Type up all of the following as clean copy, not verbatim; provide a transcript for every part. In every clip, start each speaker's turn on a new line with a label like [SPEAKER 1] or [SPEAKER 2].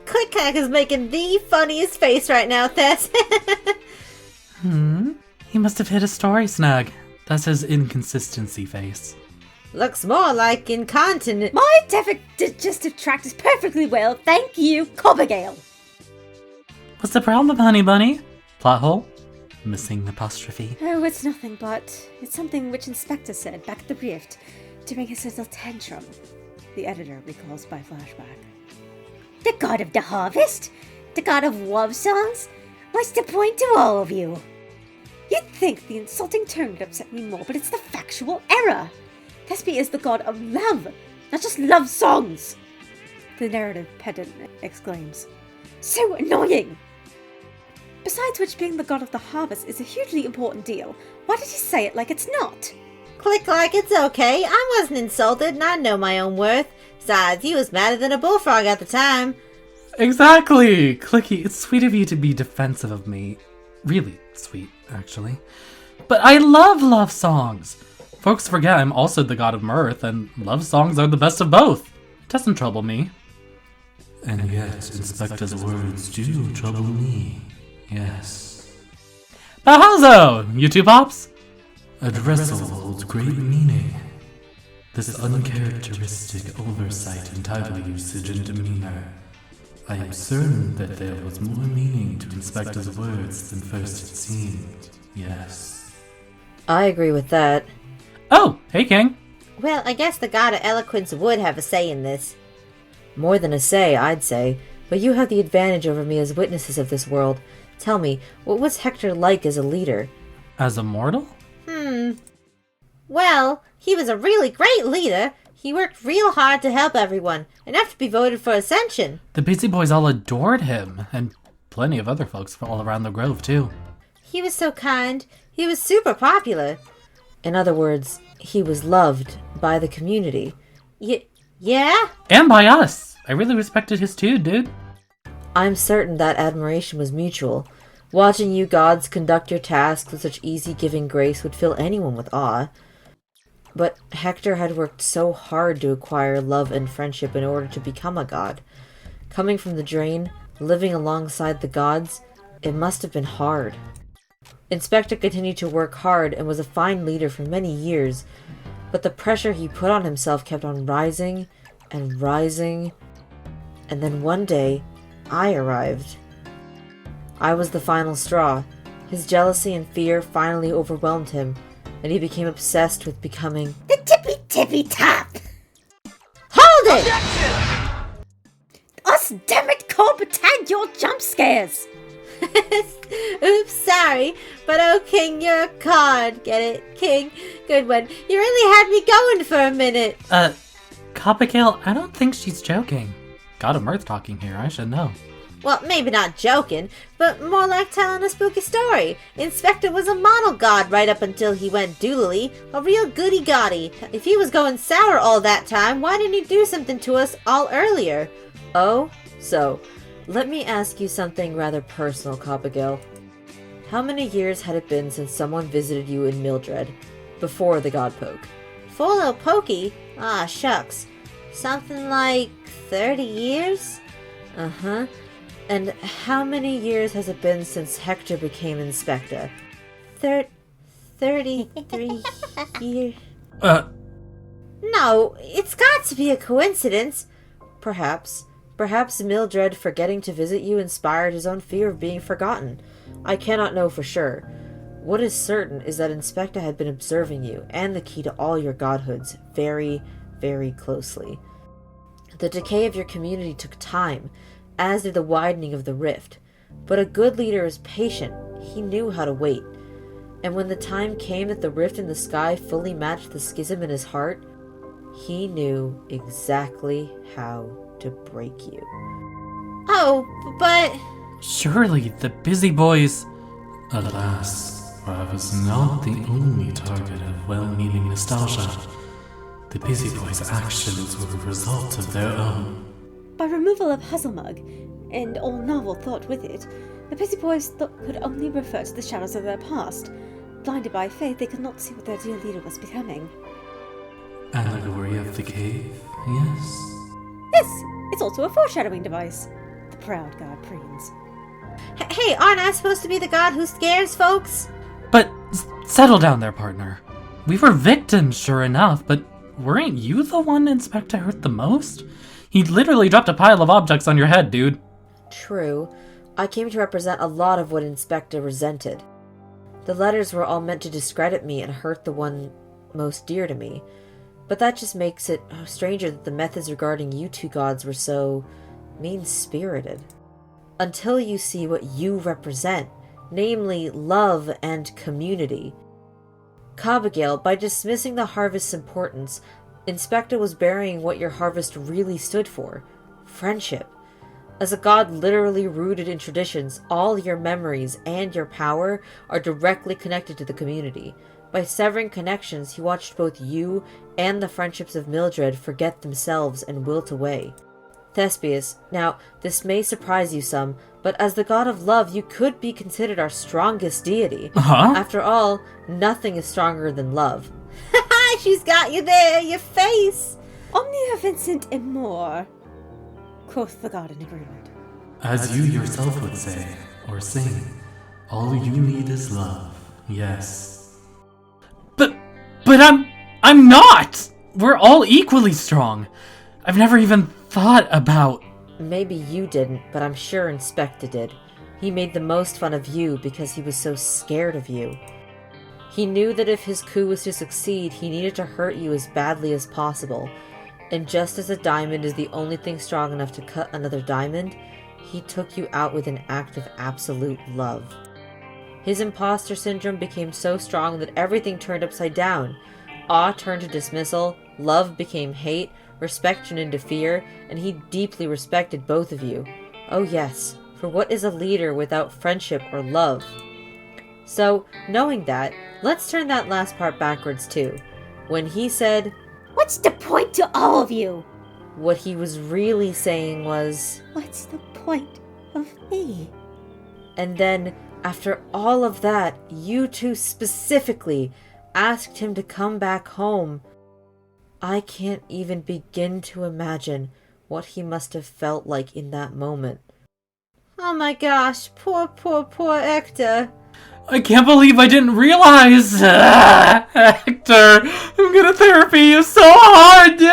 [SPEAKER 1] Clack is making the funniest face right now, Tess.
[SPEAKER 2] He must have hit a story snag. That's his inconsistency face.
[SPEAKER 1] Looks more like incontinent.
[SPEAKER 3] My digestive tract is perfectly well, thank you, Cobigail.
[SPEAKER 2] What's the problem, honey bunny? Plot hole? Missing apostrophe.
[SPEAKER 3] Oh, it's nothing, but it's something which Inspekta said back at the Rift during his little tantrum. The editor recalls by flashback. The god of the harvest? The god of love songs? What's the point to all of you? You'd think the insulting term would upset me more, but it's the factual error. Thespius is the god of love, not just love songs. The narrative pedant exclaims. So annoying! Besides which, being the god of the harvest is a hugely important deal. Why did he say it like it's not?
[SPEAKER 1] Clack, it's okay. I wasn't insulted and I know my own worth. Besides, he was madder than a bullfrog at the time.
[SPEAKER 2] Exactly! Clicky, it's sweet of you to be defensive of me. Really sweet, actually. But I love love songs! Folks forget I'm also the god of mirth, and love songs are the best of both. It doesn't trouble me. And yet, Inspekta's words do trouble me. Yes. Bauhazzo! You two pops? A dressel holds great meaning. This uncharacteristic oversight in title usage and demeanor. I am certain that there was more meaning to Inspekta's words than first it seemed. Yes.
[SPEAKER 1] I agree with that.
[SPEAKER 2] Oh, hey King.
[SPEAKER 1] Well, I guess the god of eloquence would have a say in this. More than a say, I'd say. But you have the advantage over me as witnesses of this world. Tell me, what was Hector like as a leader?
[SPEAKER 2] As a mortal?
[SPEAKER 1] Well, he was a really great leader. He worked real hard to help everyone, enough to be voted for Ascension.
[SPEAKER 2] The Busy Boys all adored him, and plenty of other folks from all around the Grove, too.
[SPEAKER 1] He was so kind. He was super popular. In other words, he was loved by the community. Yeah?
[SPEAKER 2] And by us! I really respected his too, dude.
[SPEAKER 1] I'm certain that admiration was mutual. Watching you gods conduct your tasks with such easy-giving grace would fill anyone with awe. But Hector had worked so hard to acquire love and friendship in order to become a god. Coming from the drain, living alongside the gods, it must have been hard. Inspekta continued to work hard and was a fine leader for many years, but the pressure he put on himself kept on rising and rising, and then one day, I arrived. I was the final straw. His jealousy and fear finally overwhelmed him, and he became obsessed with becoming
[SPEAKER 3] The tippy top!
[SPEAKER 1] Hold it!
[SPEAKER 3] Us damn it, Corbett, your jump scares!
[SPEAKER 1] Oops, sorry. But oh, King, you're a card. Get it, King? Good one. You really had me going for a minute.
[SPEAKER 2] Cobigail, I don't think she's joking. God of mirth talking here, I should know.
[SPEAKER 1] Well, maybe not joking, but more like telling a spooky story. Inspekta was a model god right up until he went doodly, a real goody-goddy. If he was going sour all that time, why didn't he do something to us all earlier? Oh, so, let me ask you something rather personal, Cobigail. How many years had it been since someone visited you in Mildred, before the god poke? Full little pokey? Ah, shucks. Something like 30 years? Uh-huh. And how many years has it been since Hector became Inspekta? 33 years. No, it's got to be a coincidence. Perhaps Mildred forgetting to visit you inspired his own fear of being forgotten. I cannot know for sure. What is certain is that Inspekta had been observing you, and the key to all your godhoods, very, very closely. The decay of your community took time, as did the widening of the rift. But a good leader is patient. He knew how to wait. And when the time came that the rift in the sky fully matched the schism in his heart, he knew exactly how to break you. Oh, but...
[SPEAKER 2] Surely the Busy Boys... Alas, I was not the only target of well-meaning nostalgia. The Busy Boys' actions were a result of their own.
[SPEAKER 3] By removal of HuzzleMug, and all novel thought with it, the Busy Boys could only refer to the shadows of their past. Blinded by faith, they could not see what their dear leader was becoming.
[SPEAKER 2] Allegory of the cave, yes?
[SPEAKER 3] This! It's also a foreshadowing device. The proud god preens.
[SPEAKER 1] Hey, aren't I supposed to be the god who scares folks?
[SPEAKER 2] But settle down there, partner. We were victims, sure enough, but weren't you the one Inspekta hurt the most? He literally dropped a pile of objects on your head, dude.
[SPEAKER 1] True. I came to represent a lot of what Inspekta resented. The letters were all meant to discredit me and hurt the one most dear to me. But that just makes it stranger that the methods regarding you two gods were so mean-spirited. Until you see what you represent, namely love and community. Cobigail, by dismissing the harvest's importance, Inspekta was burying what your harvest really stood for: friendship. As a god literally rooted in traditions, all your memories and your power are directly connected to the community. By severing connections, he watched both you and the friendships of Mildred forget themselves and wilt away. Thespius, now, this may surprise you some, but as the god of love, you could be considered our strongest deity.
[SPEAKER 2] Huh?
[SPEAKER 1] After all, nothing is stronger than love. Ha! She's got you there, your face!
[SPEAKER 3] Omnia Vincent and more, quoth the god in agreement.
[SPEAKER 2] As you yourself would say, or sing, all you need is love, yes. But I'm not! We're all equally strong. I've never even thought about...
[SPEAKER 1] Maybe you didn't, but I'm sure Inspekta did. He made the most fun of you because he was so scared of you. He knew that if his coup was to succeed, he needed to hurt you as badly as possible. And just as a diamond is the only thing strong enough to cut another diamond, he took you out with an act of absolute love. His imposter syndrome became so strong that everything turned upside down. Awe turned to dismissal, love became hate, respect turned into fear, and he deeply respected both of you. Oh yes, for what is a leader without friendship or love? So, knowing that, let's turn that last part backwards too. When he said,
[SPEAKER 3] What's the point to all of you?
[SPEAKER 1] what he was really saying was,
[SPEAKER 3] What's the point of me?
[SPEAKER 1] and then, after all of that, you two specifically asked him to come back home. I can't even begin to imagine what he must have felt like in that moment. Oh my gosh, poor Hector.
[SPEAKER 2] I can't believe I didn't realize! Hector, I'm gonna therapy you so hard, dude!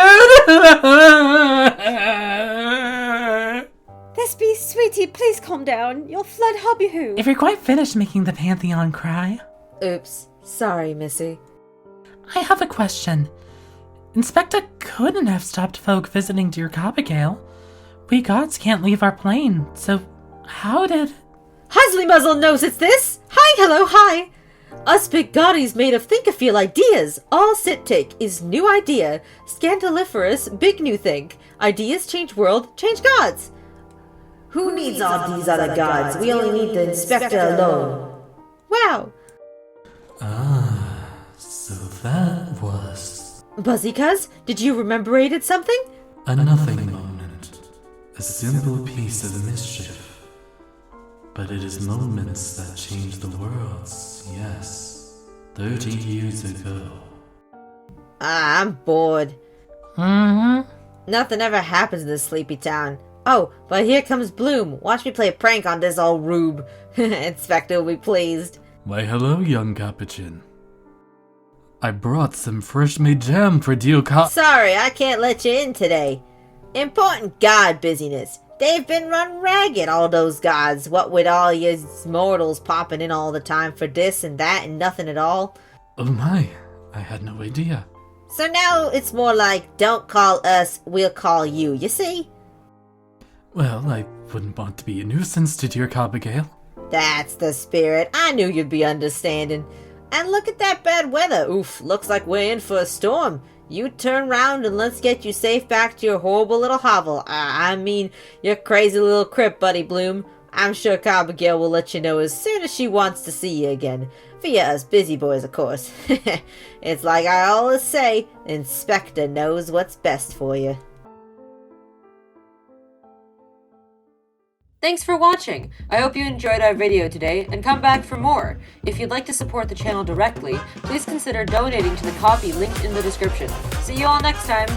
[SPEAKER 3] Thespius, sweetie, please calm down. You'll flood Hobby-Hoo.
[SPEAKER 2] If you're quite finished making the Pantheon cry...
[SPEAKER 1] Oops, sorry, Missy.
[SPEAKER 2] I have a question. Inspekta couldn't have stopped folk visiting dear Cobigail. We gods can't leave our plane, so how did...
[SPEAKER 1] HuzzleMug knows it's this! Hi, hello, hi! Us big goddies made of think-a-feel ideas. All sit take is new idea. Scandaliferous, big new think. Ideas change world, change gods. Who needs all these other gods? We only need the Inspekta alone. Wow.
[SPEAKER 2] So that was...
[SPEAKER 1] Buzzy cuz, did you rememberated something?
[SPEAKER 2] a nothing moment. A simple piece of mischief. But it is moments that change the worlds, yes. 30 years ago.
[SPEAKER 1] I'm bored. Nothing ever happens in this sleepy town. Oh, but here comes Bloom. Watch me play a prank on this old rube. Inspekta will be pleased.
[SPEAKER 2] Why hello, young Capochin. I brought some fresh-made jam for dear
[SPEAKER 1] Sorry, I can't let you in today. Important god busyness. They've been run ragged, all those gods. What with all you mortals popping in all the time for this and that and nothing at all.
[SPEAKER 2] Oh my, I had no idea.
[SPEAKER 1] So now it's more like, don't call us, we'll call you, you see?
[SPEAKER 2] Well, I wouldn't want to be a nuisance to dear Cobigail.
[SPEAKER 1] That's the spirit. I knew you'd be understanding. And look at that bad weather. Oof, looks like we're in for a storm. You turn round and let's get you safe back to your horrible little hovel. I mean, your crazy little crypt, Buddy Bloom. I'm sure Cobigail will let you know as soon as she wants to see you again. Via us busy boys, of course. It's like I always say, Inspekta knows what's best for you. Thanks for watching! I hope you enjoyed our video today, and come back for more! If you'd like to support the channel directly, please consider donating to the Ko-fi linked in the description. See you all next time!